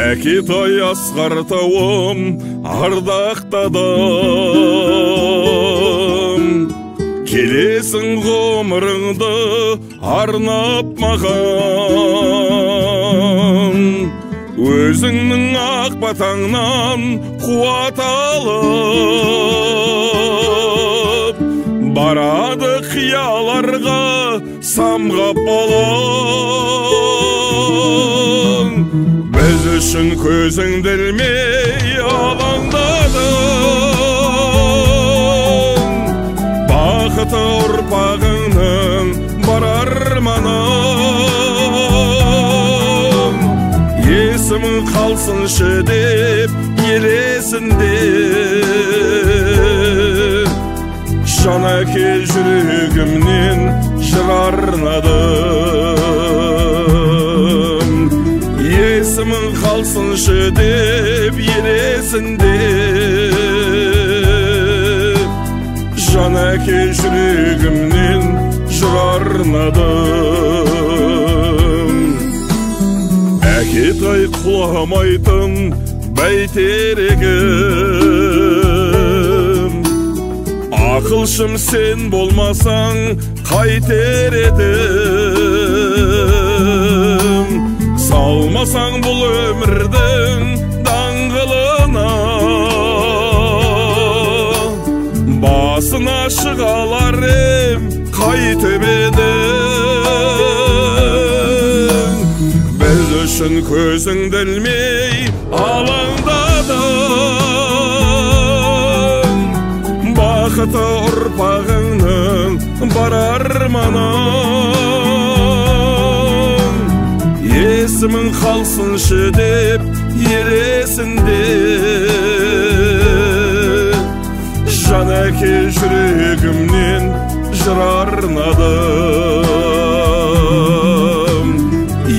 Әкетай асқар тауым ардақтадым, келесің ғұмырыңды арнап маған. Өзіңнің ақ батаңнан қуат алып, барады қияларға самғап балам. Біз үшін көзіңді ілмей алаңдадың, бақыты ұрпағыңның бар арманың. Есімің қалсыншы деп ел есінде, жан әке жүрегімнен жыр арнадым. Есімің қалсыншы деп ел есінде, жан әке жүрегімнен жыр арнадым. Әкетай құламайтын бәйтерегім, ақылшым сен болмасаң қайтер едім. Салмасаң бұл өмірдің даңғылына, басына шығалар ем қайтып едім. Біз үшін көзіңді ілмей алаңдадың, бақыты ұрпағыңның бар арманың. Есімің қалсыншы деп ел есінде, жан әке жүрегімнен жыр арнадым.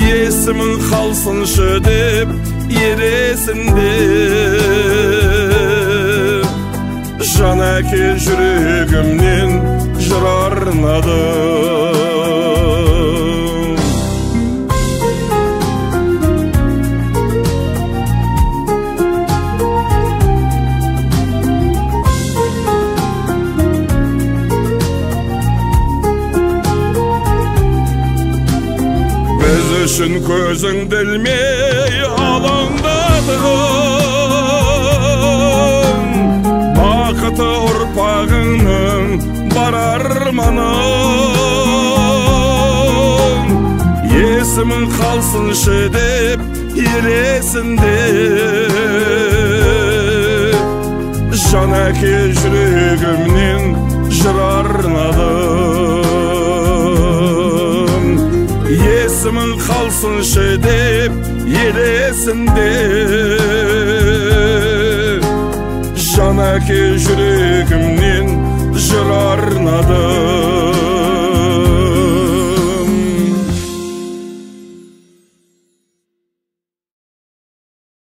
Есімің қалсыншы деп ел есінде, жан әке жүрегімнен жыр арнадым. Біз үшін көзіңді ілмей алаңдадың, бақыты ұрпағыңның бар арманың. Есімің қалсыншы деп ел есінде, жан әке жүрегімнен жыр арнадым. Есімің қалсыншы деп ел есінде, жан әке жүрегімнен жыр арнадым.